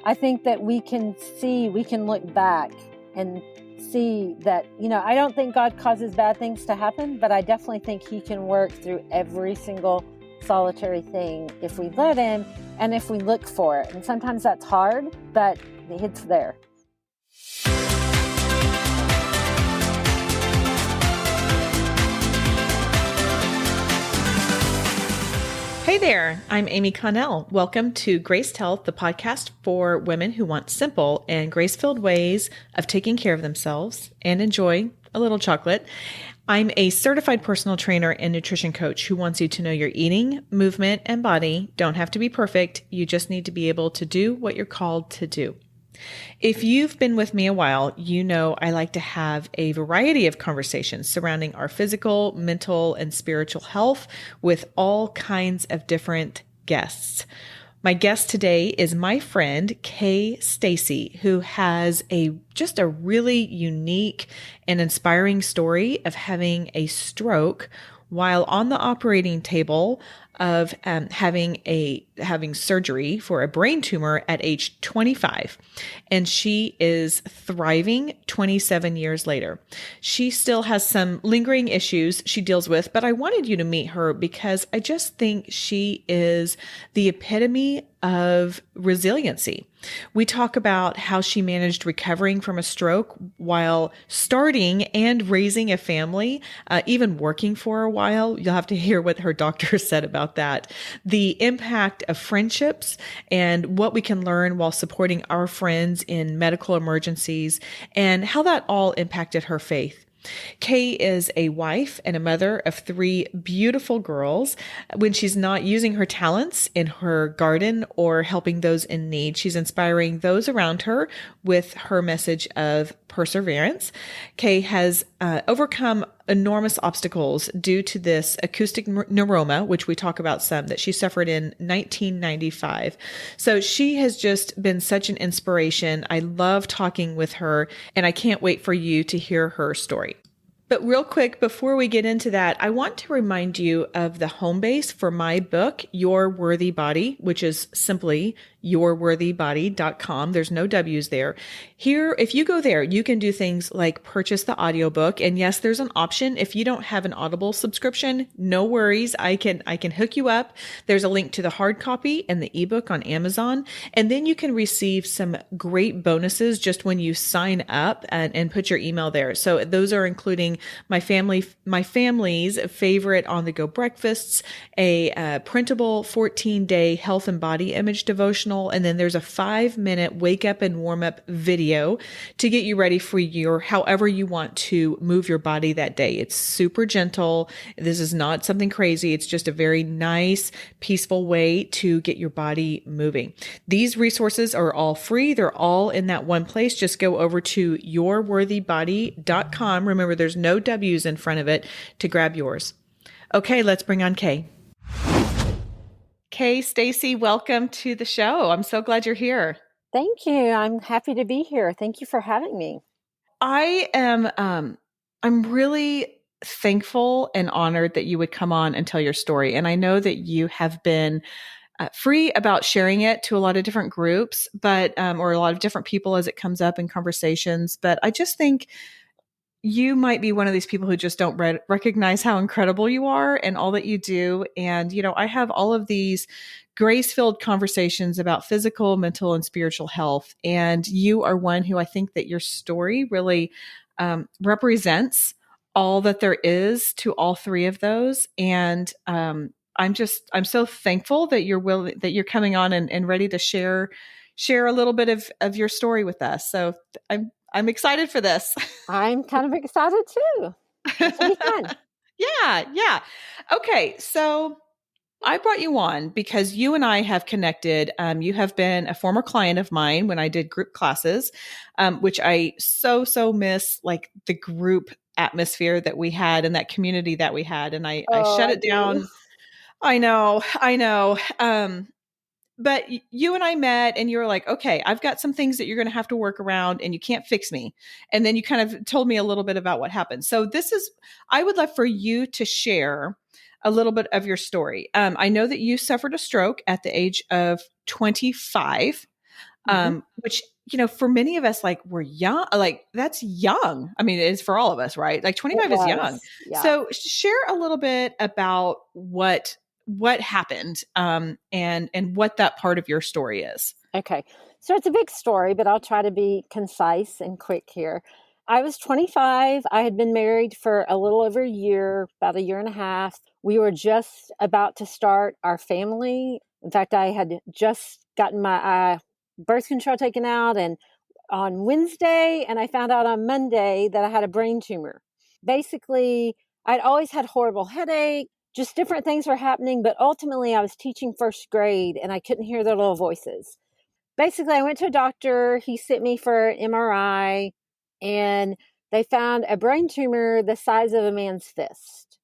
I think that we can look back and see that, I don't think God causes bad things to happen, but I definitely think he can work through every single solitary thing if we let him and if we look for it. And sometimes that's hard, but it's there. Hey there, I'm Amy Connell. Welcome to Graced Health, the podcast for women who want simple and grace-filled ways of taking care of themselves and enjoy a little chocolate. I'm a certified personal trainer and nutrition coach who wants you to know your eating, movement, and body don't have to be perfect. You just need to be able to do what you're called to do. If you've been with me a while, you know I like to have a variety of conversations surrounding our physical, mental, and spiritual health with all kinds of different guests. My guest today is my friend, Kay Stacy, who has just a really unique and inspiring story of having a stroke while on the operating table of having surgery for a brain tumor at age 25. And she is thriving 27 years later. She still has some lingering issues she deals with, but I wanted you to meet her because I just think she is the epitome of resiliency. We talk about how she managed recovering from a stroke while starting and raising a family, even working for a while. You'll have to hear what her doctor said about that. The impact of friendships and what we can learn while supporting our friends in medical emergencies and how that all impacted her faith. Kay is a wife and a mother of 3 beautiful girls. When she's not using her talents in her garden or helping those in need, she's inspiring those around her with her message of perseverance. Kay has overcome enormous obstacles due to this acoustic neuroma, which we talk about some, that she suffered in 1995. So she has just been such an inspiration. I love talking with her, and I can't wait for you to hear her story. But real quick, before we get into that, I want to remind you of the home base for my book, Your Worthy Body, which is simply yourworthybody.com. There's no W's there. Here, if you go there, you can do things like purchase the audiobook. And yes, there's an option. If you don't have an Audible subscription, no worries. I can hook you up. There's a link to the hard copy and the ebook on Amazon. And then you can receive some great bonuses just when you sign up and put your email there. So those are including my family's favorite on-the-go breakfasts, a printable 14-day health and body image devotional, and then there's a 5-minute wake up and warm up video to get you ready for however you want to move your body that day. It's super gentle. This is not something crazy. It's just a very nice, peaceful way to get your body moving. These resources are all free. They're all in that one place. Just go over to yourworthybody.com. Remember, there's no W's in front of it to grab yours. Okay, let's bring on Kay. Kay Stacy, welcome to the show. I'm so glad you're here. Thank you. I'm happy to be here. Thank you for having me. I'm really thankful and honored that you would come on and tell your story. And I know that you have been free about sharing it to a lot of different groups, but or a lot of different people as it comes up in conversations. But I just think you might be one of these people who just don't recognize how incredible you are and all that you do. And, I have all of these grace-filled conversations about physical, mental, and spiritual health. And you are one who I think that your story really represents all that there is to all 3 of those. And I'm so thankful that you're coming on and ready to share a little bit of your story with us. So I'm excited for this. I'm kind of excited too. It'll be fun. Yeah. Okay. So I brought you on because you and I have connected. You have been a former client of mine when I did group classes, which I so miss, like the group atmosphere that we had and that community that we had. And I shut it down. I know. But you and I met and you were like, okay, I've got some things that you're going to have to work around and you can't fix me. And then you kind of told me a little bit about what happened. So I would love for you to share a little bit of your story. I know that you suffered a stroke at the age of 25. Hmm. which, for many of us, like we're young, like that's young. I mean, it is for all of us, right? Like It 25 is young. was, yeah. So share a little bit about what happened, and what that part of your story is. Okay. So it's a big story, but I'll try to be concise and quick here. I was 25. I had been married for a little over a year, about a year and a half. We were just about to start our family. In fact, I had just gotten my birth control taken out and on Wednesday, and I found out on Monday that I had a brain tumor. Basically, I'd always had horrible headache, just different things were happening, but ultimately I was teaching first grade and I couldn't hear their little voices. Basically, I went to a doctor. He sent me for an MRI, and they found a brain tumor the size of a man's fist.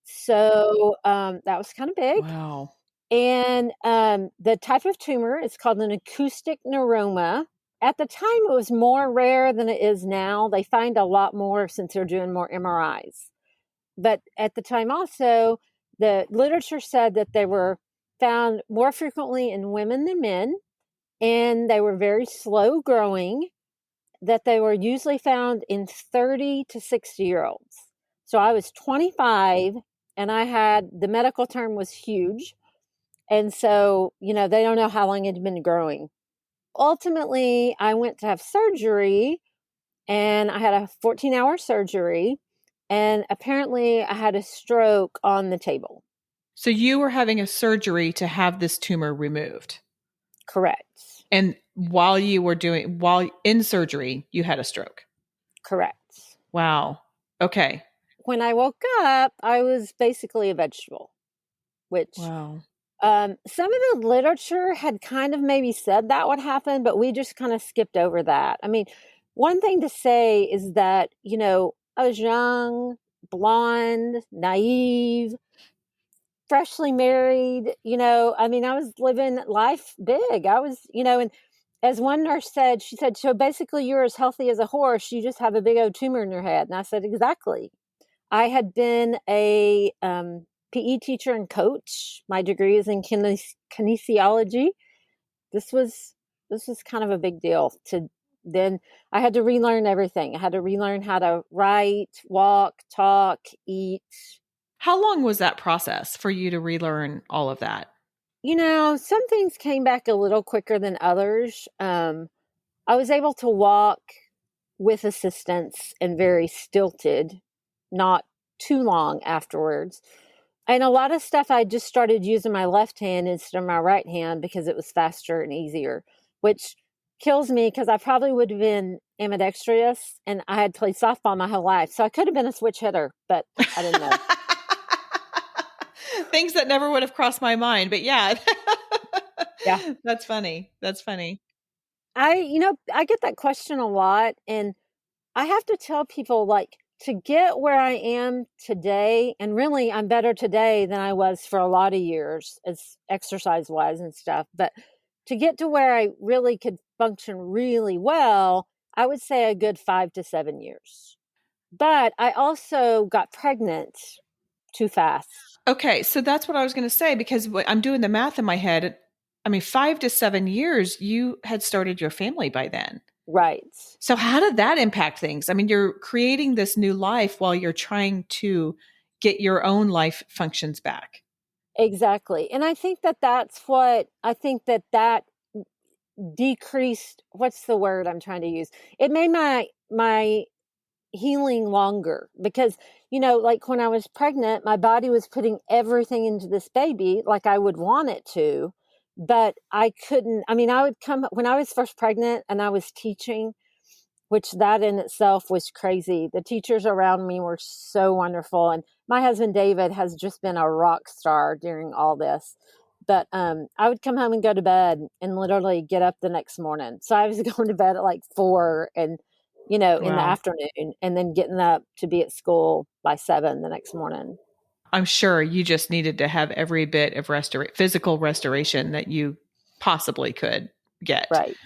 So that was kind of big. Wow. And the type of tumor is called an acoustic neuroma. At the time, it was more rare than it is now. They find a lot more since they're doing more MRIs. But at the time, also, the literature said that they were found more frequently in women than men, and they were very slow growing, that they were usually found in 30 to 60-year-olds. So I was 25 and I had the medical term was huge. And so, they don't know how long it had been growing. Ultimately, I went to have surgery and I had a 14-hour surgery. And apparently, I had a stroke on the table. So you were having a surgery to have this tumor removed. Correct. And while in surgery, you had a stroke. Correct. Wow. Okay. When I woke up, I was basically a vegetable, which Wow. some of the literature had kind of maybe said that would happen, but we just kind of skipped over that. I mean, one thing to say is that, I was young, blonde, naive, freshly married, I was living life big. I was, and as one nurse said, she said, so basically you're as healthy as a horse. You just have a big old tumor in your head. And I said, exactly. I had been a PE teacher and coach. My degree is in kinesiology. This was kind of a big deal. Then I had to relearn everything. I had to relearn how to write, walk, talk, eat. How long was that process for you to relearn all of that? Some things came back a little quicker than others. I was able to walk with assistance and very stilted, not too long afterwards. And a lot of stuff I just started using my left hand instead of my right hand because it was faster and easier, which kills me because I probably would have been ambidextrous and I had played softball my whole life. So I could have been a switch hitter, but I didn't know. Things that never would have crossed my mind, but yeah. Yeah. That's funny. That's funny. I get that question a lot, and I have to tell people, like, to get where I am today, and really I'm better today than I was for a lot of years as exercise wise and stuff. But to get to where I really could function really well, I would say a good 5 to 7 years. But I also got pregnant too fast. Okay, so that's what I was going to say because I'm doing the math in my head. I mean, 5 to 7 years, you had started your family by then. Right. So how did that impact things? I mean, you're creating this new life while you're trying to get your own life functions back. Exactly. And I think that decreased, what's the word I'm trying to use? It made my healing longer because, like when I was pregnant, my body was putting everything into this baby like I would want it to, but I couldn't. I mean, I would come when I was first pregnant and I was teaching, which that in itself was crazy. The teachers around me were so wonderful. And my husband, David, has just been a rock star during all this. But I would come home and go to bed and literally get up the next morning. So I was going to bed at like 4 and, in the Wow. afternoon and then getting up to be at school by 7 the next morning. I'm sure you just needed to have every bit of physical restoration that you possibly could get. Right.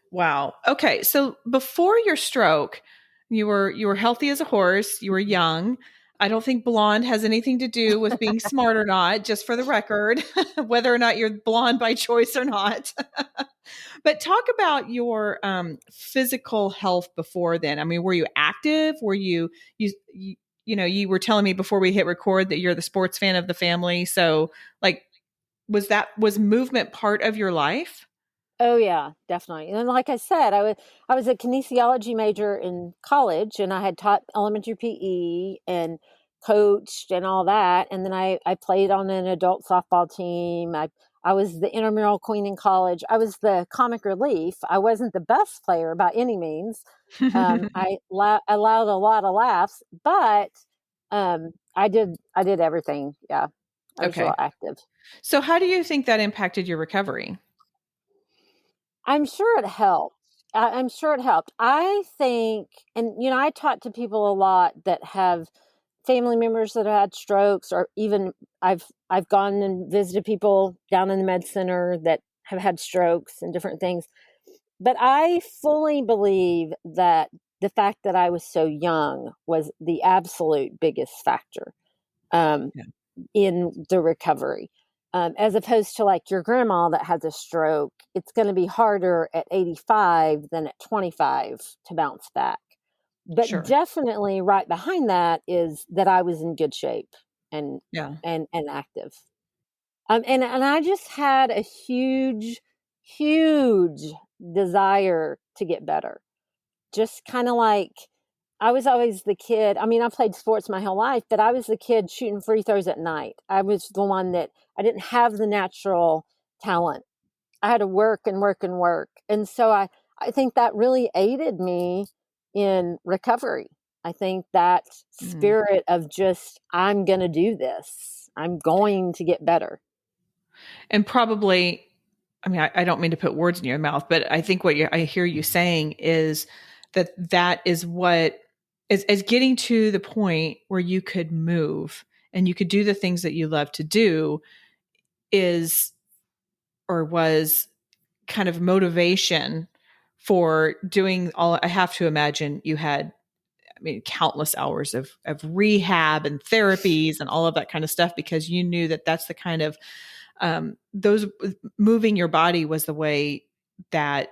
Wow. Okay. So before your stroke, you were healthy as a horse, you were young. I don't think blonde has anything to do with being smart or not, just for the record, whether or not you're blonde by choice or not. But talk about your physical health before then. I mean, were you active? Were you you were telling me before we hit record that you're the sports fan of the family. So like was movement part of your life? Oh yeah, definitely. And like I said, I was a kinesiology major in college, and I had taught elementary PE and coached and all that. And then I played on an adult softball team. I was the intramural queen in college. I was the comic relief. I wasn't the best player by any means. Allowed a lot of laughs, but I did everything. Yeah, I was real Okay. active. So how do you think that impacted your recovery? I'm sure it helped. I'm sure it helped. I think, and I talk to people a lot that have family members that have had strokes, or even I've gone and visited people down in the med center that have had strokes and different things. But I fully believe that the fact that I was so young was the absolute biggest factor. Um, Yeah. in the recovery. As opposed to like your grandma that has a stroke, it's going to be harder at 85 than at 25 to bounce back. But Sure. definitely right behind that is that I was in good shape and Yeah. and active. And I just had a huge desire to get better. Just kind of like I was always the kid. I mean, I played sports my whole life, but I was the kid shooting free throws at night. I was the one that I didn't have the natural talent. I had to work and work and work. And so I think that really aided me in recovery. I think that Mm. spirit of just, I'm going to do this, I'm going to get better. And probably, I mean, I don't mean to put words in your mouth, but I think I hear you saying is that is what is getting to the point where you could move and you could do the things that you love to do is or was kind of motivation for doing all. I have to imagine you had, I mean, countless hours of rehab and therapies and all of that kind of stuff because you knew that that's the kind of those moving your body was the way that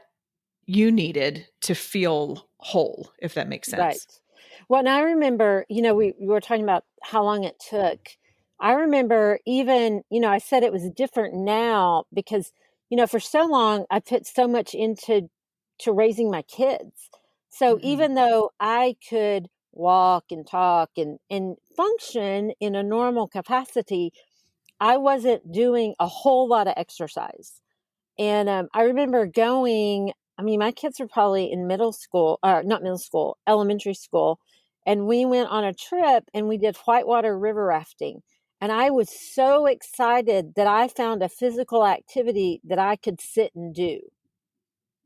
you needed to feel whole, if that makes Right. sense. Well, and I remember, we were talking about how long it took. I remember even, I said it was different now because, for so long I put so much into to raising my kids. So Mm-hmm. even though I could walk and talk and function in a normal capacity, I wasn't doing a whole lot of exercise. And I remember going, I mean, my kids were probably in middle school, or not middle school, elementary school. And we went on a trip and we did whitewater river rafting. And I was so excited that I found a physical activity that I could sit and do,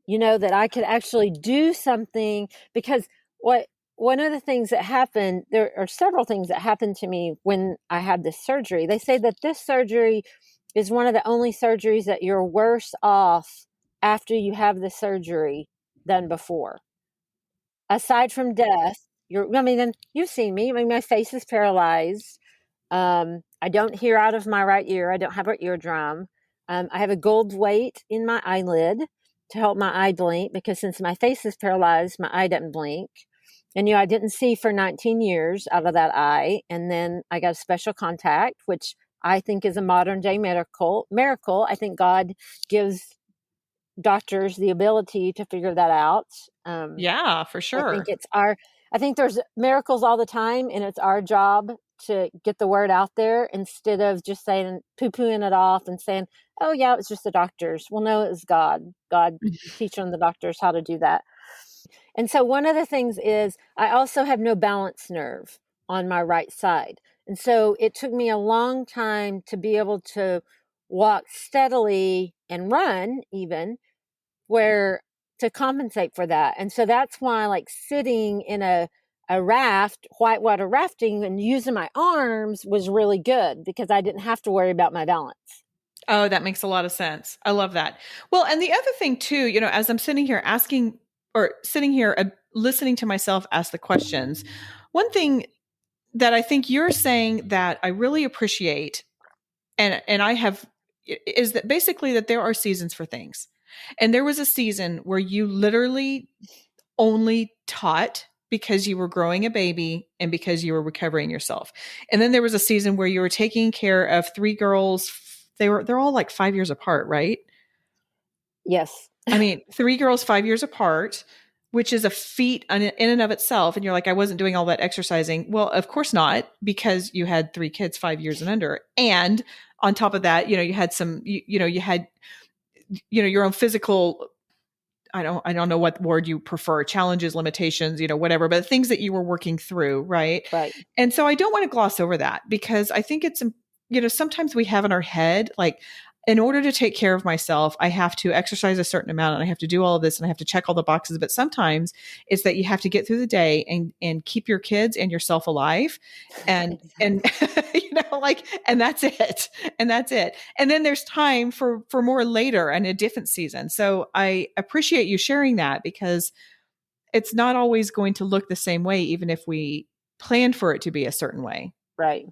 that I could actually do something. Because what one of the things that happened, there are several things that happened to me when I had this surgery. They say that this surgery is one of the only surgeries that you're worse off after you have the surgery than before. Aside from death, I mean, and you've seen me. I mean, my face is paralyzed. I don't hear out of my right ear. I don't have an eardrum. I have a gold weight in my eyelid to help my eye blink because since my face is paralyzed, my eye doesn't blink. And I didn't see for 19 years out of that eye. And then I got a special contact, which I think is a modern day miracle. I think God gives doctors the ability to figure that out. Yeah, for I think sure. I think there's miracles all the time, and it's our job to get the word out there instead of just saying, poo-pooing it off and saying, oh yeah, it was just the doctors. Well, no, it was God. God teaching the doctors how to do that. And so one of the things is I also have no balance nerve on my right side. And so it took me a long time to be able to walk steadily and run even where to compensate for that. And so that's why like sitting in a raft, whitewater rafting and using my arms was really good because I didn't have to worry about my balance. Oh, that makes a lot of sense. I love that. Well, and the other thing too, as I'm sitting here asking or sitting here listening to myself ask the questions, one thing that I think you're saying that I really appreciate and I have is that basically that there are seasons for things. And there was a season where you literally only taught because you were growing a baby and because you were recovering yourself. And then there was a season where you were taking care of three girls. They're all like 5 years apart, right? Yes. I mean, three girls 5 years apart, which is a feat in and of itself. And you're like, I wasn't doing all that exercising. Well, of course not, because you had three kids 5 years and under. And on top of that, you had some, you had, your own physical, I don't know what word you prefer, challenges, limitations, whatever, but things that you were working through. Right. Right. And so I don't want to gloss over that, because I think it's, sometimes we have in our head, like, in order to take care of myself, I have to exercise a certain amount and I have to do all of this and I have to check all the boxes. But sometimes it's that you have to get through the day and keep your kids and yourself alive. And, and, and that's it. And that's it. And then there's time for more later and a different season. So I appreciate you sharing that, because it's not always going to look the same way, even if we plan for it to be a certain way. Right.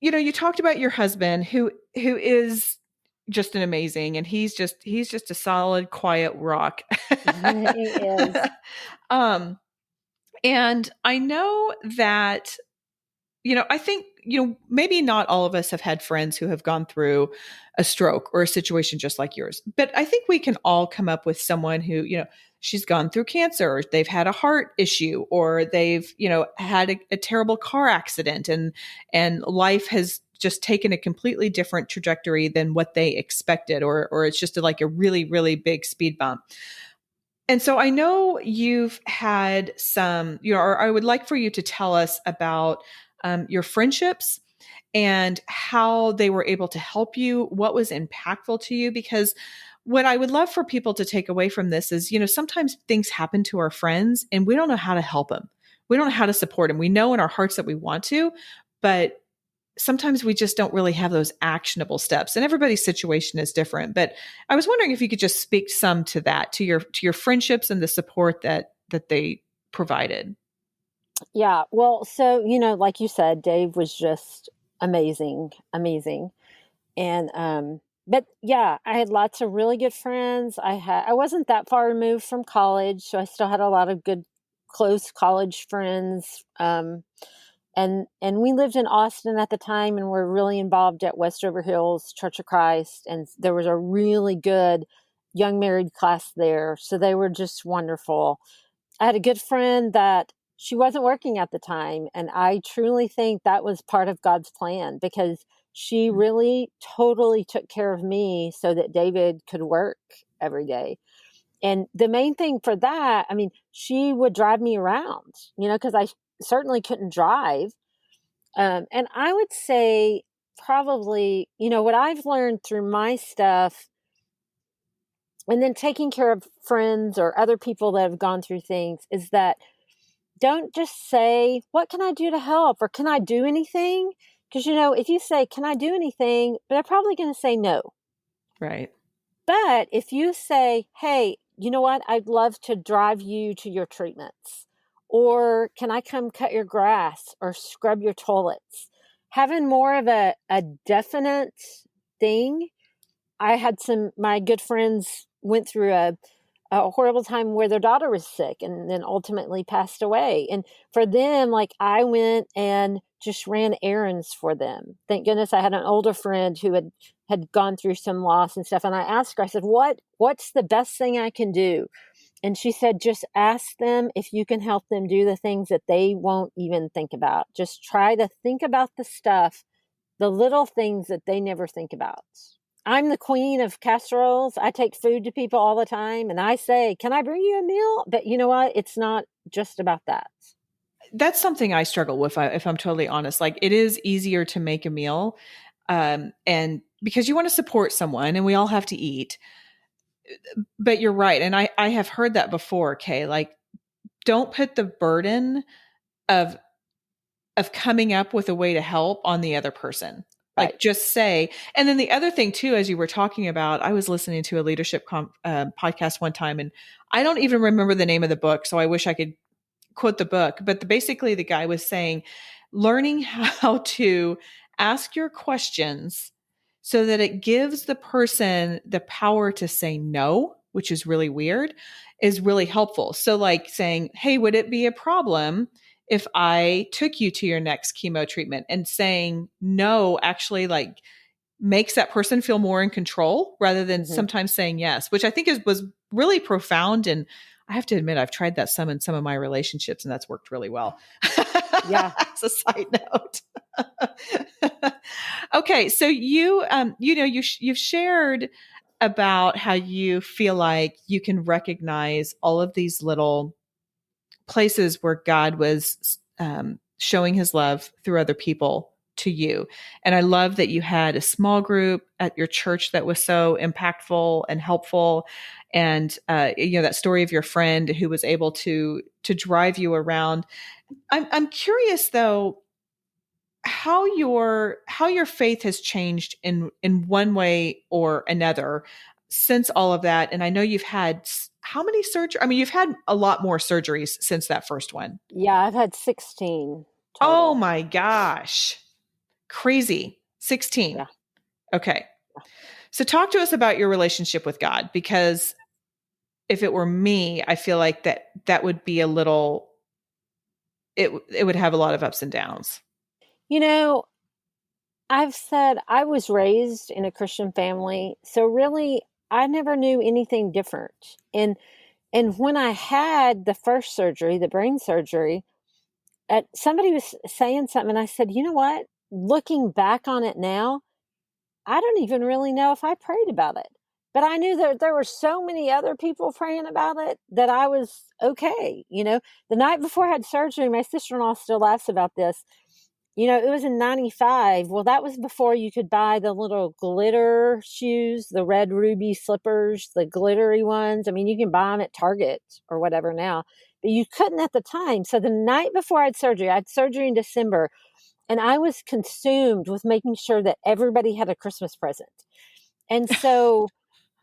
You talked about your husband who is just an amazing, and he's just a solid, quiet rock. He is. And I know that, I think, maybe not all of us have had friends who have gone through a stroke or a situation just like yours, but I think we can all come up with someone who, she's gone through cancer, or they've had a heart issue, or they've, had a terrible car accident, and life has just taken a completely different trajectory than what they expected, or it's just like a really, really big speed bump. And so I know you've had some, or I would like for you to tell us about your friendships and how they were able to help you, what was impactful to you, because what I would love for people to take away from this is, sometimes things happen to our friends and we don't know how to help them. We don't know how to support them. We know in our hearts that we want to, but sometimes we just don't really have those actionable steps, and everybody's situation is different. But I was wondering if you could just speak some to that, to your friendships and the support that they provided. Yeah. Well, so, like you said, Dave was just amazing, amazing. And, but yeah, I had lots of really good friends. I wasn't that far removed from college, so I still had a lot of good, close college friends. And we lived in Austin at the time, and were really involved at Westover Hills Church of Christ. And there was a really good young married class there. So they were just wonderful. I had a good friend that she wasn't working at the time. And I truly think that was part of God's plan, because she really totally took care of me so that David could work every day. And the main thing for that, I mean, she would drive me around, because I certainly couldn't drive. And I would say probably, what I've learned through my stuff, and then taking care of friends or other people that have gone through things, is that don't just say, what can I do to help? Or can I do anything? Because, if you say, can I do anything? They're probably going to say no. Right. But if you say, hey, you know what? I'd love to drive you to your treatments. Or can I come cut your grass or scrub your toilets? Having more of a definite thing. I had my good friends went through a horrible time where their daughter was sick and then ultimately passed away. And for them, like, I went and just ran errands for them. Thank goodness I had an older friend who had gone through some loss and stuff. And I asked her, I said, what's the best thing I can do? And she said, just ask them if you can help them do the things that they won't even think about. Just try to think about the stuff, the little things that they never think about. I'm the queen of casseroles. I take food to people all the time, and I say, can I bring you a meal? But you know what? It's not just about that. That's something I struggle with, if I'm totally honest. Like, it is easier to make a meal, and because you want to support someone, and we all have to eat. But you're right. And I have heard that before, Kay. Like, don't put the burden of coming up with a way to help on the other person. Like, Right. just say. And then the other thing too, as you were talking about, I was listening to a leadership podcast one time, and I don't even remember the name of the book, so I wish I could quote the book. But basically the guy was saying, learning how to ask your questions so that it gives the person the power to say no, which is really weird, is really helpful. So like saying, hey, would it be a problem if I took you to your next chemo treatment? And saying no actually like makes that person feel more in control rather than Mm-hmm. sometimes saying yes, which I think was really profound. And I have to admit, I've tried that some in some of my relationships, and that's worked really well. Yeah. As a side note. Okay, so you've shared about how you feel like you can recognize all of these little places where God was showing his love through other people to you. And I love that you had a small group at your church that was so impactful and helpful. And that story of your friend who was able to drive you around. I'm curious though how your faith has changed in one way or another since all of that. And I know you've had how many surgeries? I mean, you've had a lot more surgeries since that first one. Yeah, I've had 16 Oh total. my gosh. Crazy. 16. Yeah. Okay. So talk to us about your relationship with God, because if it were me, I feel like that would be a little it would have a lot of ups and downs. You know, I've said I was raised in a Christian family, so really I never knew anything different. And when I had the first surgery, the brain surgery, somebody was saying something, and I said, you know what? Looking back on it now, I don't even really know if I prayed about it. But I knew that there were so many other people praying about it that I was okay. The night before I had surgery, my sister-in-law still laughs about this. It was in 95. Well, that was before you could buy the little glitter shoes, the red ruby slippers, the glittery ones. I mean, you can buy them at Target or whatever now, but you couldn't at the time. So the night before I had surgery in December, and I was consumed with making sure that everybody had a Christmas present. And so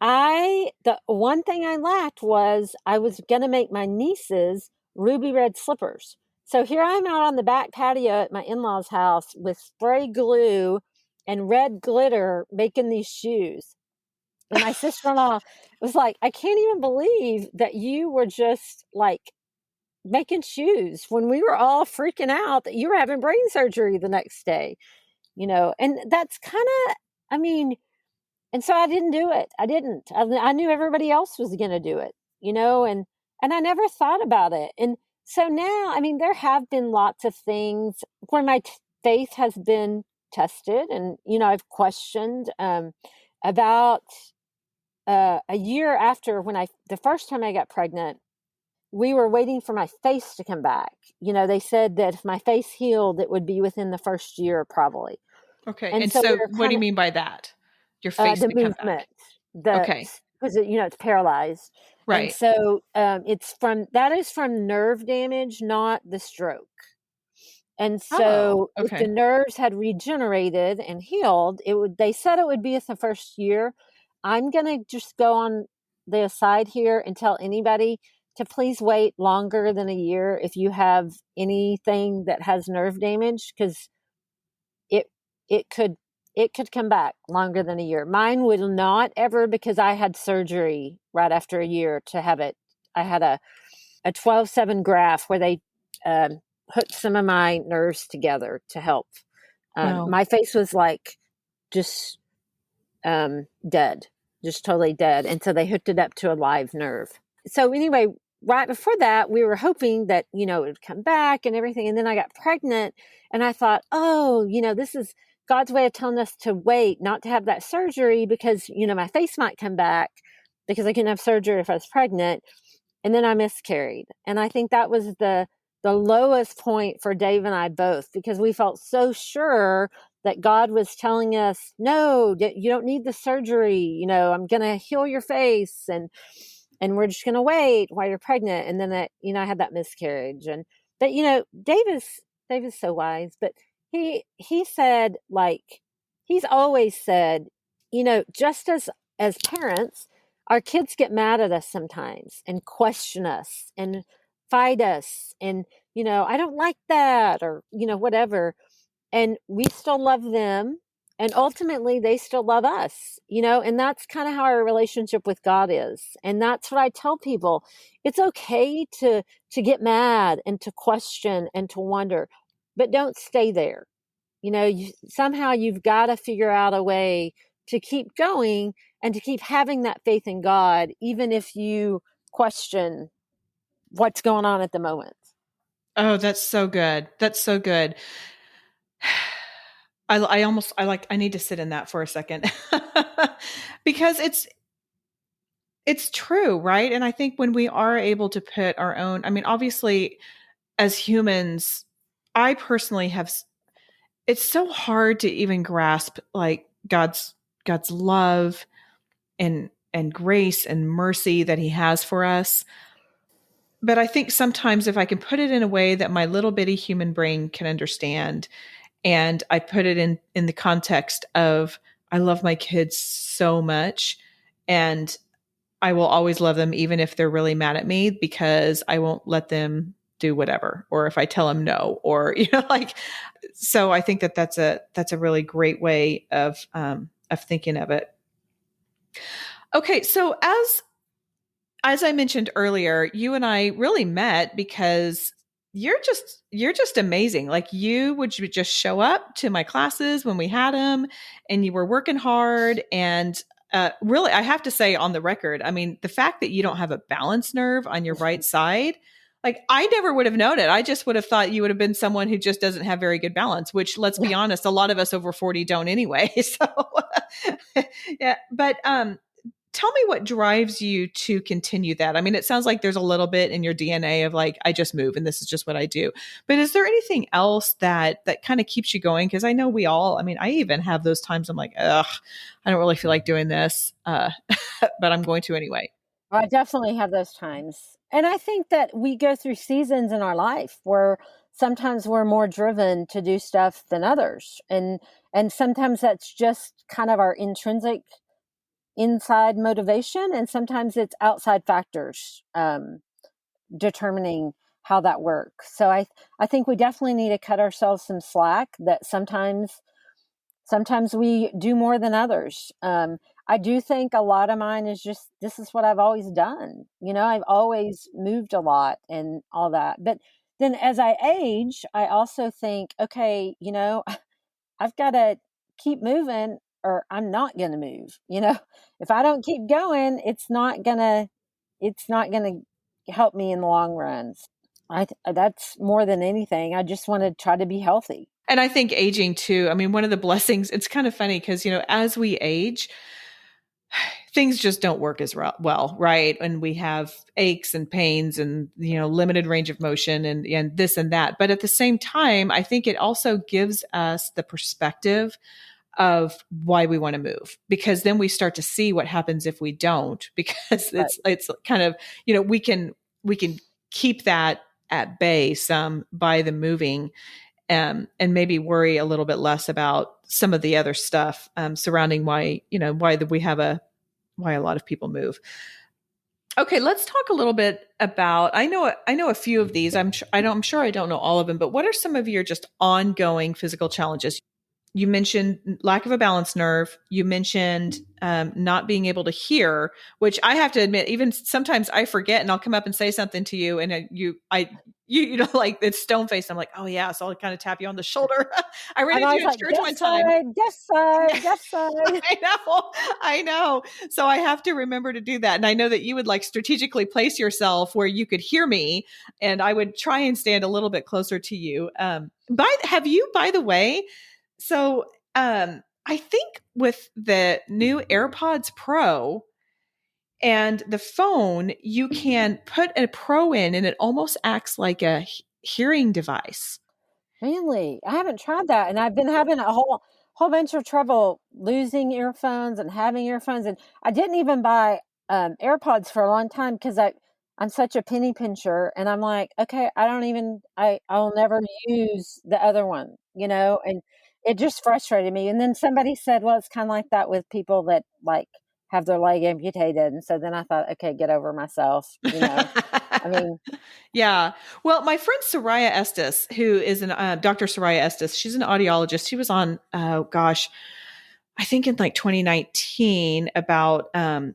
the one thing I lacked was I was going to make my nieces ruby red slippers. So here I'm out on the back patio at my in-laws' house with spray glue and red glitter making these shoes. And my sister-in-law was like, I can't even believe that you were just like making shoes when we were all freaking out that you were having brain surgery the next day, and that's kind of, I mean, and so I didn't do it. I didn't. I knew everybody else was going to do it, and I never thought about it. And so now, I mean, there have been lots of things where my faith has been tested, and I've questioned about a year after the first time I got pregnant. We were waiting for my face to come back. They said that if my face healed, it would be within the first year, probably. Okay. And And so we so were what do kind you of mean by that? Your face the to come movement, back. Okay. because it's paralyzed, and Right. so that is from nerve damage, not the stroke. And Oh, so if the okay. nerves had regenerated and healed, they said it would be at the first year. I'm going to just go on the aside here and tell anybody to please wait longer than a year if you have anything that has nerve damage, because it it could it could come back longer than a year. Mine will not ever, because I had surgery right after a year to have it. I had a 12/7 graft where they hooked some of my nerves together to help. Wow. My face was like just dead, just totally dead. And so they hooked it up to a live nerve. So anyway, right before that, we were hoping that, it would come back and everything. And then I got pregnant, and I thought, oh, this is God's way of telling us to wait, not to have that surgery, because, my face might come back because I couldn't have surgery if I was pregnant. And then I miscarried. And I think that was the lowest point for Dave and I both, because we felt so sure that God was telling us, no, you don't need the surgery. I'm going to heal your face, and we're just going to wait while you're pregnant. And then I had that miscarriage. But Dave is so wise, but he said, like, he's always said, just as parents, our kids get mad at us sometimes and question us and fight us, and I don't like that, or whatever, and we still love them, And ultimately they still love us, and that's kind of how our relationship with God is. And that's what I tell people. It's okay to get mad and to question and to wonder, but don't stay there. Somehow you've got to figure out a way to keep going and to keep having that faith in God, even if you question what's going on at the moment. Oh, that's so good. That's so good. I need to sit in that for a second because it's true, right? And I think when we are able to put our own, I mean, obviously as humans, I personally have, it's so hard to even grasp like God's love and grace and mercy that he has for us. But I think sometimes if I can put it in a way that my little bitty human brain can understand, and I put it in the context of I love my kids so much, and I will always love them even if they're really mad at me, because I won't let them do whatever, or if I tell them no, or like. So I think that that's a really great way of thinking of it. Okay, so as I mentioned earlier, you and I really met because you're just amazing. Like you would just show up to my classes when we had them, and you were working hard. And really, I have to say on the record, I mean, the fact that you don't have a balance nerve on your right side, like I never would have known it. I just would have thought you would have been someone who just doesn't have very good balance, which let's be honest, a lot of us over 40 don't anyway. So yeah, but tell me what drives you to continue that. I mean, it sounds like there's a little bit in your DNA of like, I just move and this is just what I do. But is there anything else that kind of keeps you going? Because I know we all, I mean, I even have those times I'm like, ugh, I don't really feel like doing this, but I'm going to anyway. I definitely have those times. And I think that we go through seasons in our life where sometimes we're more driven to do stuff than others. And sometimes that's just kind of our intrinsic inside motivation, and sometimes it's outside factors determining how that works. So I think we definitely need to cut ourselves some slack, that sometimes we do more than others. I do think a lot of mine is just, this is what I've always done. I've always moved a lot and all that. But then as I age, I also think, okay, I've got to keep moving or I'm not going to move. If I don't keep going, it's not going to help me in the long run. That's more than anything. I just want to try to be healthy. And I think aging too, I mean, one of the blessings, it's kind of funny because, as we age, things just don't work as well, right? And we have aches and pains and, limited range of motion and this and that. But at the same time, I think it also gives us the perspective of why we want to move, because then we start to see what happens if we don't, because it's kind of, we can keep that at bay some by the moving, and maybe worry a little bit less about some of the other stuff surrounding why a lot of people move. Okay, let's talk a little bit about. I know a few of these. I'm sure I don't know all of them, but what are some of your just ongoing physical challenges? You mentioned lack of a balance nerve. You mentioned not being able to hear, which I have to admit, even sometimes I forget, and I'll come up and say something to you, and like it's stone faced. I'm like, oh yeah, so I'll kind of tap you on the shoulder. I ran And into I you was at like, church one yes time. side, yes side, yes side. I know. So I have to remember to do that. And I know that you would like strategically place yourself where you could hear me, and I would try and stand a little bit closer to you. By the way, so I think with the new AirPods Pro and the phone, you can put a Pro in and it almost acts like a hearing device. Really? I haven't tried that, and I've been having a whole bunch of trouble losing earphones and having earphones, and I didn't even buy AirPods for a long time because I'm such a penny pincher, and I'm like, okay, I'll never use the other one, and it just frustrated me. And then somebody said, well, it's kind of like that with people that like have their leg amputated, and so then I thought, okay, get over myself, I mean. Yeah. Well, my friend Soraya Estes, who is Dr. Soraya Estes, she's an audiologist. She was on, oh gosh, I think in like 2019 about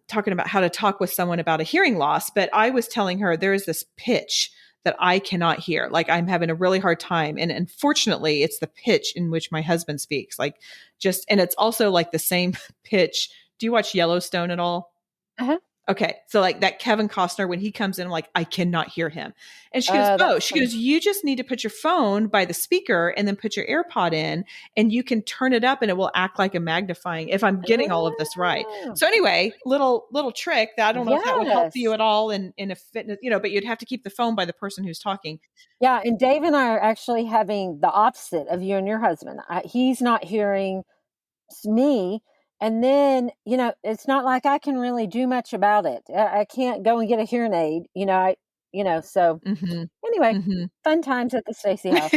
talking about how to talk with someone about a hearing loss. But I was telling her there is this pitch that I cannot hear. Like I'm having a really hard time. And unfortunately, it's the pitch in which my husband speaks. Like just, and it's also like the same pitch. Do you watch Yellowstone at all? Uh-huh. Okay. So like that Kevin Costner, when he comes in, I'm like, I cannot hear him. And she goes, Oh, oh, that's she funny. goes, you just need to put your phone by the speaker and then put your AirPod in and you can turn it up and it will act like a magnifying if I'm getting all of this right. Oh, So anyway, little trick that I don't know if that would help you yes. at all in a fitness, but you'd have to keep the phone by the person who's talking. Yeah, and Dave and I are actually having the opposite of you and your husband. He's not hearing me. And then, it's not like I can really do much about it. I can't go and get a hearing aid, so Mm-hmm. anyway, Mm-hmm. fun times at the Stacy house.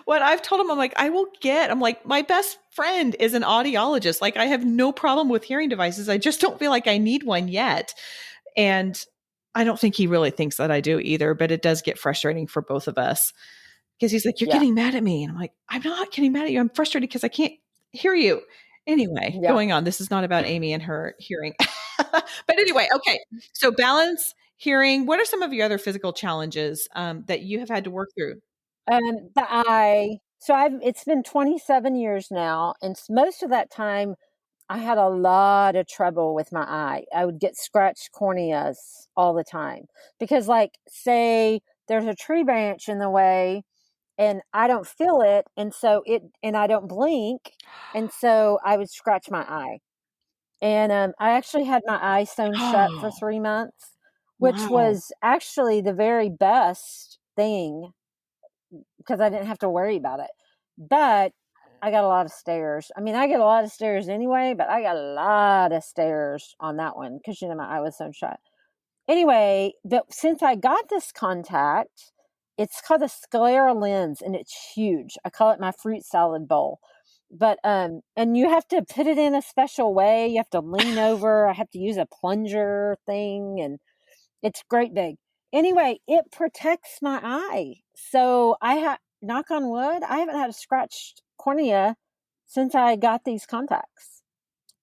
What I've told him, I'm like, my best friend is an audiologist. Like, I have no problem with hearing devices. I just don't feel like I need one yet. And I don't think he really thinks that I do either, but it does get frustrating for both of us because he's like, you're Yeah. getting mad at me. And I'm like, I'm not getting mad at you. I'm frustrated because I can't hear you. Anyway, Yeah. going on. This is not about Amy and her hearing. But anyway, okay. So balance, hearing. What are some of your other physical challenges that you have had to work through? The eye. So it's been 27 years now. And most of that time, I had a lot of trouble with my eye. I would get scratched corneas all the time because, like, say there's a tree branch in the way and I don't feel it, and I don't blink, and so I would scratch my eye. And I actually had my eye sewn shut for Oh, 3 months, which wow. was actually the very best thing because I didn't have to worry about it. But I got a lot of stares. I mean, I get a lot of stares anyway, but I got a lot of stares on that one because my eye was sewn shut. Anyway, but since I got this contact, it's called a sclera lens and it's huge. I call it my fruit salad bowl. But and you have to put it in a special way. You have to lean over. I have to use a plunger thing and it's great big. Anyway, it protects my eye. So I have, knock on wood, I haven't had a scratched cornea since I got these contacts.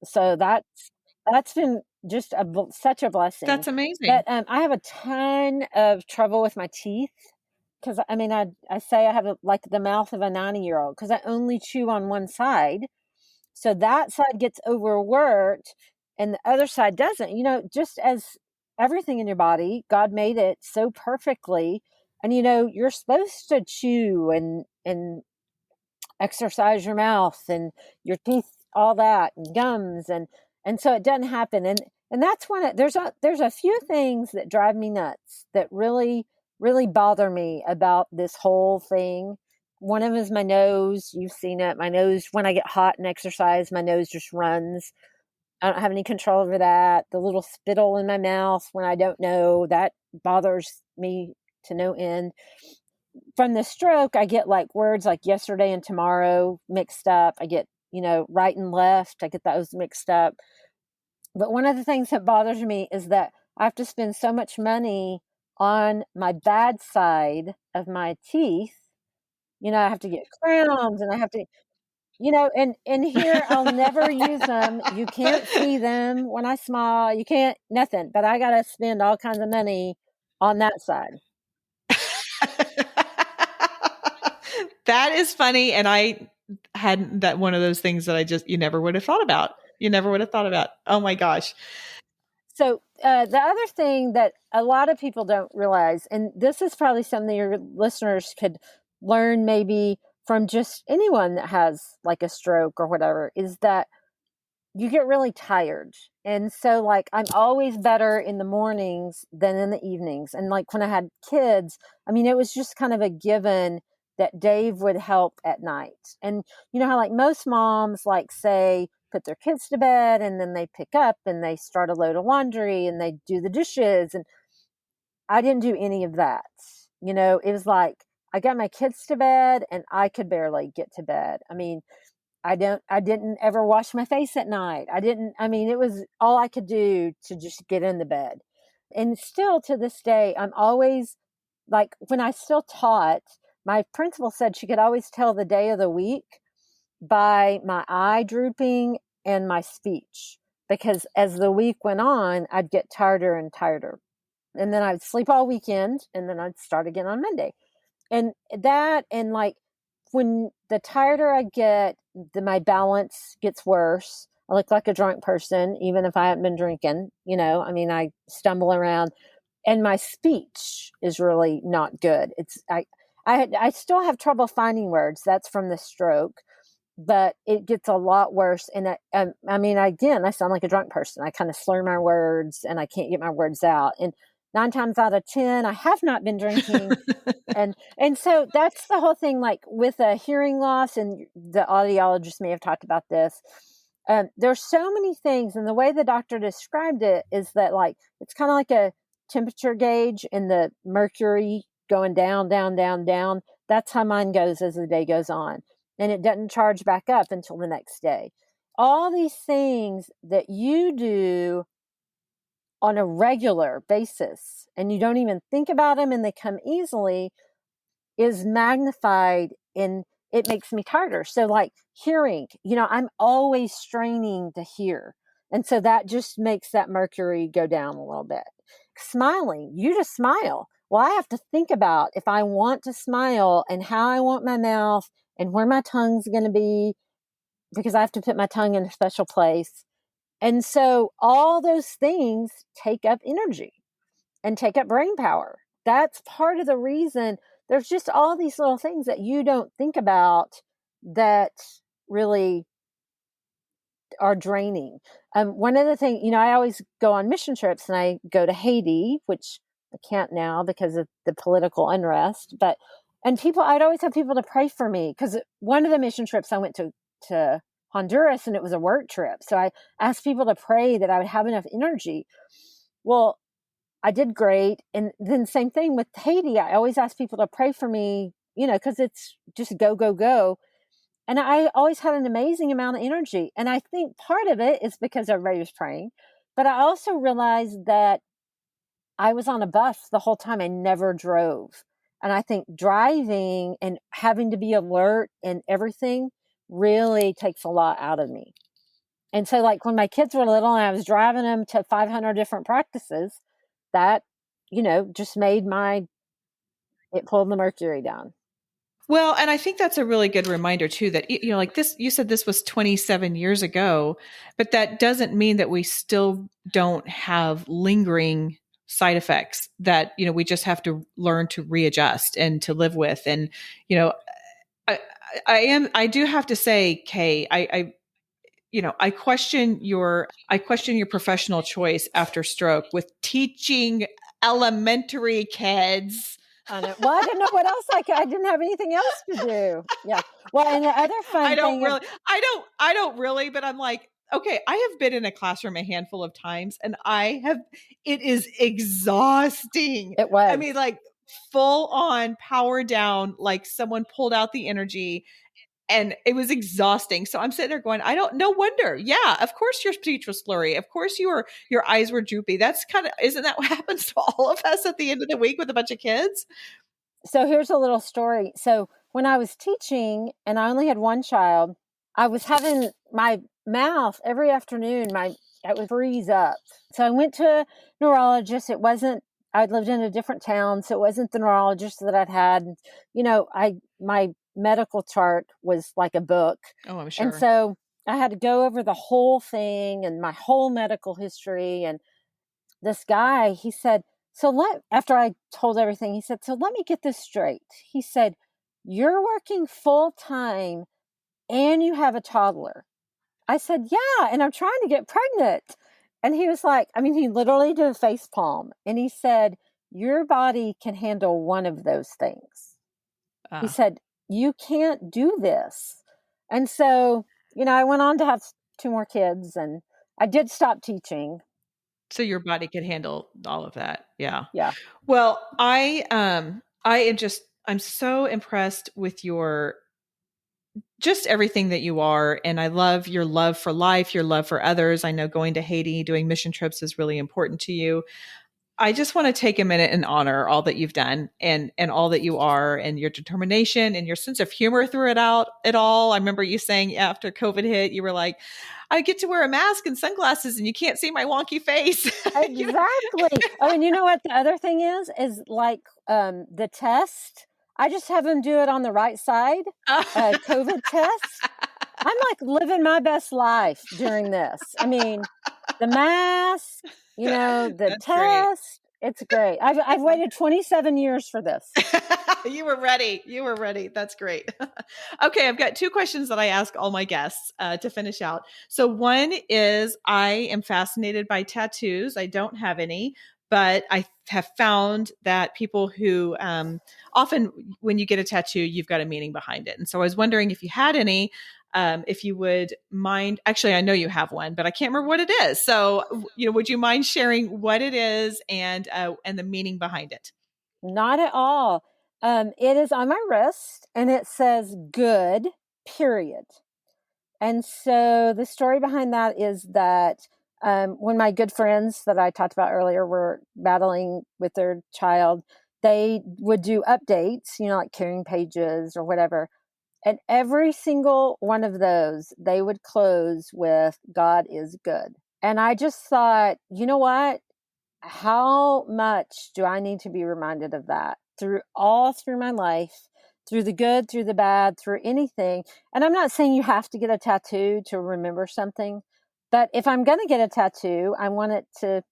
So that's been just such a blessing. That's amazing. But I have a ton of trouble with my teeth because I mean I say I have like the mouth of a 90-year-old because I only chew on one side, so that side gets overworked and the other side doesn't. Just as everything in your body, God made it so perfectly, and you're supposed to chew and exercise your mouth and your teeth, all that, and gums, and so it doesn't happen. And that's when there's a few things that drive me nuts that really bother me about this whole thing. One of them is my nose. You've seen it. My nose, when I get hot and exercise, my nose just runs. I don't have any control over that. The little spittle in my mouth when I don't know, that bothers me to no end. From the stroke, I get like words like yesterday and tomorrow mixed up. I get, right and left. I get those mixed up. But one of the things that bothers me is that I have to spend so much money on my bad side of my teeth. I have to get crowns and I have to, and here I'll never use them. You can't see them when I smile. You can't, nothing. But I got to spend all kinds of money on that side. That is funny. And I had that one of those things that you never would have thought about. You never would have thought about. Oh my gosh. So the other thing that a lot of people don't realize, and this is probably something your listeners could learn maybe from just anyone that has like a stroke or whatever, is that you get really tired. And so like I'm always better in the mornings than in the evenings. And like when I had kids, I mean, it was just kind of a given that Dave would help at night. And you know how like most moms like say put their kids to bed and then they pick up and they start a load of laundry and they do the dishes, and I didn't do any of that. It was like I got my kids to bed and I could barely get to bed. I mean, I didn't ever wash my face at night. I mean, it was all I could do to just get in the bed. And still to this day, I'm always like, when I still taught, my principal said she could always tell the day of the week by my eye drooping and my speech, because as the week went on, I'd get tireder and tireder. And then I'd sleep all weekend, and then I'd start again on Monday. And that, and like when the tireder I get, my balance gets worse. I look like a drunk person, even if I haven't been drinking. I mean, I stumble around, and my speech is really not good. I still have trouble finding words. That's from the stroke, but it gets a lot worse. And I mean, again, I sound like a drunk person. I kind of slur my words, and I can't get my words out. And 9 times out of 10, I have not been drinking. And so that's the whole thing, like with a hearing loss, and the audiologist may have talked about this. There's so many things, and the way the doctor described it is that, like, it's kind of like a temperature gauge, and the mercury going down, down, down, down. That's how mine goes as the day goes on, and it doesn't charge back up until the next day. All these things that you do on a regular basis, and you don't even think about them, and they come easily, is magnified, and it makes me tighter. So like hearing, I'm always straining to hear. And so that just makes that mercury go down a little bit. Smiling, you just smile. Well, I have to think about if I want to smile and how I want my mouth and where my tongue's going to be, because I have to put my tongue in a special place. And so all those things take up energy and take up brain power. That's part of the reason. There's just all these little things that you don't think about that really are draining. One of the things, I always go on mission trips, and I go to Haiti, which I can't now because of the political unrest. And I'd always have people to pray for me, because one of the mission trips I went to Honduras, and it was a work trip. So I asked people to pray that I would have enough energy. Well, I did great. And then same thing with Haiti. I always ask people to pray for me, because it's just go, go, go. And I always had an amazing amount of energy. And I think part of it is because everybody was praying. But I also realized that I was on a bus the whole time. I never drove. And I think driving and having to be alert and everything really takes a lot out of me. And so like when my kids were little and I was driving them to 500 different practices, that, just it pulled the mercury down. Well, and I think that's a really good reminder too, that, like this, you said this was 27 years ago, but that doesn't mean that we still don't have lingering side effects that, we just have to learn to readjust and to live with. And, I, I do have to say, Kay, I question your professional choice after stroke with teaching elementary kids. I know. Well, I didn't know what else I didn't have anything else to do. Yeah. Well, and the other fun I don't thing really, but I'm like, okay, I have been in a classroom a handful of times, and it is exhausting. It was. I mean, like full on power down, like someone pulled out the energy. And it was exhausting. So I'm sitting there going, no wonder. Yeah, of course your speech was slurry. Of course your eyes were droopy. Isn't that what happens to all of us at the end of the week with a bunch of kids? So here's a little story. So when I was teaching and I only had one child, I was having my mouth every afternoon, it would freeze up. So I went to a neurologist. I'd lived in a different town, so it wasn't the neurologist that I'd had. My medical chart was like a book. Oh, I'm sure. And so I had to go over the whole thing and my whole medical history. And this guy, he said, after I told everything, he said, so let me get this straight. He said, you're working full time and you have a toddler. I said, yeah, and I'm trying to get pregnant. And he was like, he literally did a face palm. And he said, your body can handle one of those things. He said, you can't do this. And so, I went on to have 2 more kids, and I did stop teaching. So your body could handle all of that. Yeah. Yeah. Well, I'm so impressed with just everything that you are. And I love your love for life, your love for others. I know going to Haiti, doing mission trips is really important to you. I just want to take a minute and honor all that you've done and all that you are and your determination and your sense of humor through it all. I remember you saying after COVID hit, you were like, I get to wear a mask and sunglasses and you can't see my wonky face. Exactly. Oh, and you know what the other thing is like the test. I just have them do it on the right side, COVID test. I'm like living my best life during this. I mean, the mask, the That's great. test. It's great. I've waited 27 years for this. You were ready. You were ready. That's great. Okay, I've got two questions that I ask all my guests to finish out. So, one is I am fascinated by tattoos. I don't have any, but I have found that people who often, when you get a tattoo, you've got a meaning behind it. And so, I was wondering if you had any. If you would mind, actually, I know you have one, but I can't remember what it is. So, would you mind sharing what it is and the meaning behind it? Not at all. It is on my wrist and it says good, period. And so the story behind that is that when my good friends that I talked about earlier were battling with their child, they would do updates, like carrying pages or whatever. And every single one of those, they would close with God is good. And I just thought, you know what? How much do I need to be reminded of that through my life, through the good, through the bad, through anything? And I'm not saying you have to get a tattoo to remember something, but if I'm going to get a tattoo, I want it to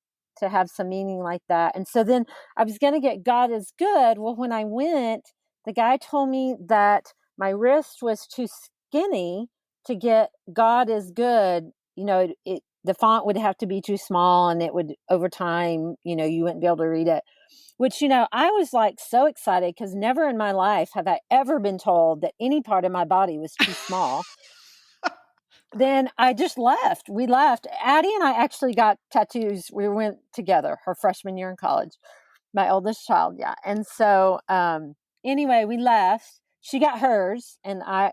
have some meaning like that. And so then I was going to get God is good. Well, when I went, the guy told me that my wrist was too skinny to get God is good. The font would have to be too small and it would over time, you wouldn't be able to read it, which, I was like so excited because never in my life have I ever been told that any part of my body was too small. Then I just left. We left. Addie and I actually got tattoos. We went together her freshman year in college, my oldest child. Yeah. And so, anyway, we left. She got hers and I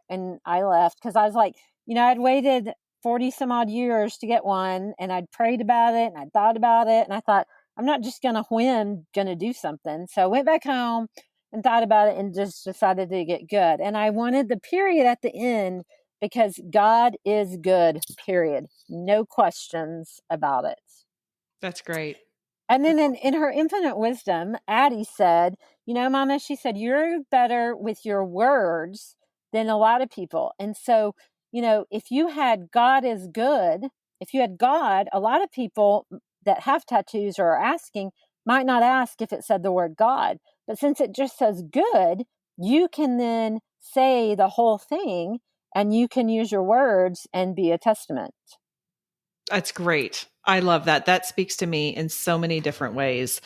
left because I was like, I'd waited 40 some odd years to get one and I'd prayed about it and I thought about it. And I thought, I'm not just going to do something. So I went back home and thought about it and just decided to get good. And I wanted the period at the end because God is good, period. No questions about it. That's great. And then in her infinite wisdom, Addie said, Mama, she said, you're better with your words than a lot of people. And so, if you had God is good, if you had God, a lot of people that have tattoos or are asking might not ask if it said the word God. But since it just says good, you can then say the whole thing and you can use your words and be a testament. That's great. I love that. That speaks to me in so many different ways.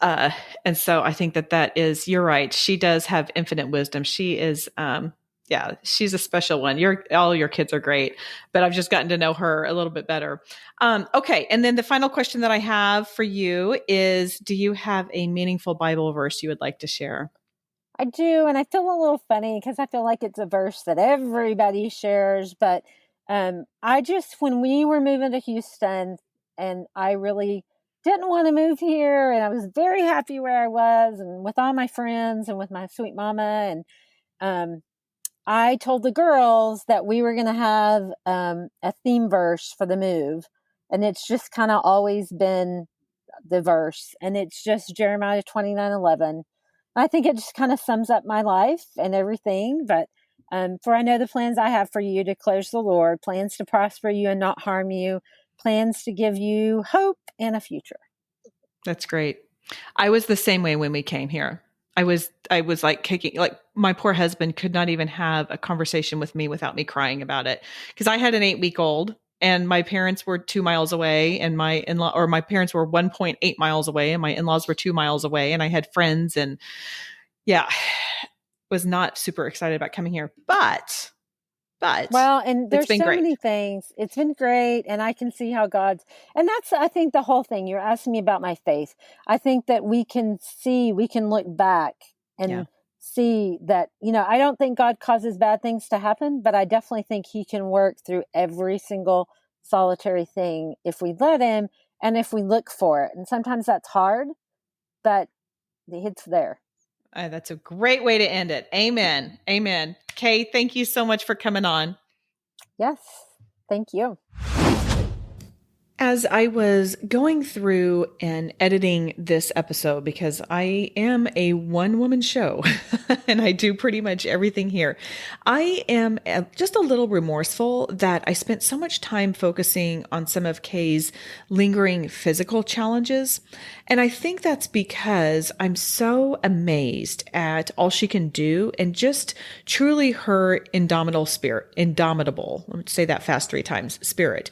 And so I think that is, you're right. She does have infinite wisdom. She is, she's a special one. All your kids are great, but I've just gotten to know her a little bit better. Okay. And then the final question that I have for you is, do you have a meaningful Bible verse you would like to share? I do, and I feel a little funny because I feel like it's a verse that everybody shares. But when we were moving to Houston, and I really didn't want to move here, and I was very happy where I was, and with all my friends, and with my sweet mama, and I told the girls that we were going to have a theme verse for the move, and it's just kind of always been the verse, and it's just Jeremiah 29:11. I think it just kind of sums up my life and everything. But for I know the plans I have for you, declares the Lord, plans to prosper you and not harm you, plans to give you hope and a future. That's great. I was the same way when we came here. I was like kicking, like my poor husband could not even have a conversation with me without me crying about it. Cause I had an 8-week-old and my parents were 2 miles away and my parents were 1.8 miles away and my in-laws were 2 miles away. And I had friends and was not super excited about coming here, but well, and there's so great. many things. It's been great. And I can see how and that's, I think, the whole thing. You're asking me about my faith. I think that we can look back and see that, I don't think God causes bad things to happen, but I definitely think he can work through every single solitary thing if we let him. and if we look for it. And sometimes that's hard, but it's there. That's a great way to end it. Amen. Amen. Kay, thank you so much for coming on. Yes. Thank you. As I was going through and editing this episode, because I am a one-woman show and I do pretty much everything here, I am just a little remorseful that I spent so much time focusing on some of Kay's lingering physical challenges. And I think that's because I'm so amazed at all she can do and just truly her indomitable, let me say that fast 3 times, spirit.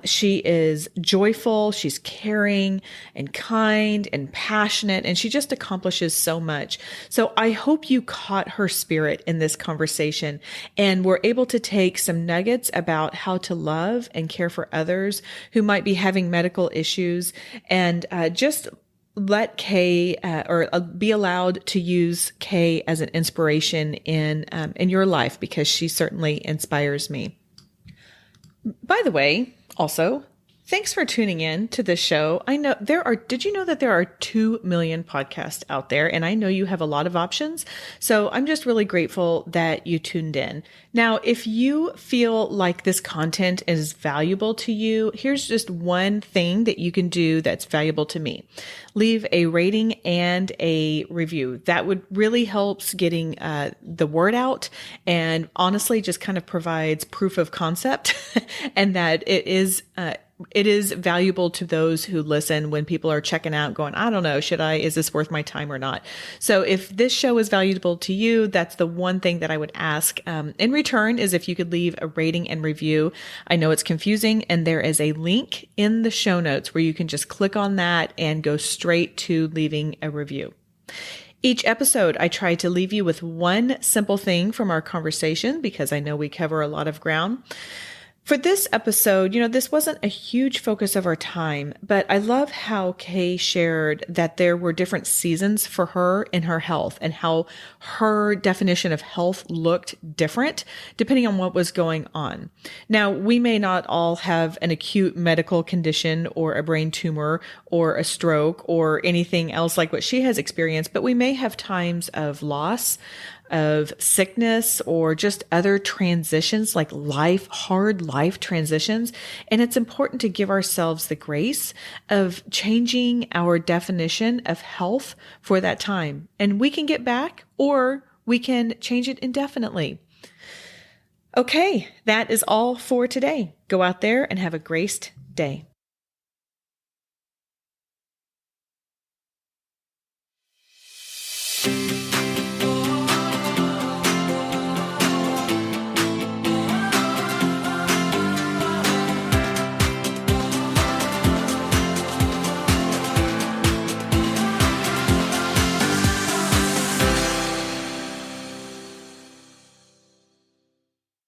She is joyful, she's caring and kind and passionate, and she just accomplishes so much. So I hope you caught her spirit in this conversation and were able to take some nuggets about how to love and care for others who might be having medical issues, and just let Kay or be allowed to use Kay as an inspiration in your life, because she certainly inspires me. By the way, also, thanks for tuning in to this show. I know did you know that there are 2 million podcasts out there? And I know you have a lot of options. So I'm just really grateful that you tuned in. Now, if you feel like this content is valuable to you, here's just one thing that you can do that's valuable to me. Leave a rating and a review. That would really helps getting the word out, and honestly just kind of provides proof of concept and that it is valuable to those who listen when people are checking out going, I don't know, is this worth my time or not? So if this show is valuable to you, that's the one thing that I would ask in return, is if you could leave a rating and review. I know it's confusing, and there is a link in the show notes where you can just click on that and go straight to leaving a review. Each episode, I try to leave you with one simple thing from our conversation, because I know we cover a lot of ground. For this episode, this wasn't a huge focus of our time, but I love how Kay shared that there were different seasons for her in her health, and how her definition of health looked different depending on what was going on. Now, we may not all have an acute medical condition or a brain tumor or a stroke or anything else like what she has experienced, but we may have times of loss, of sickness, or just other transitions, like hard life transitions. And it's important to give ourselves the grace of changing our definition of health for that time. And we can get back, or we can change it indefinitely. Okay, that is all for today. Go out there and have a graced day.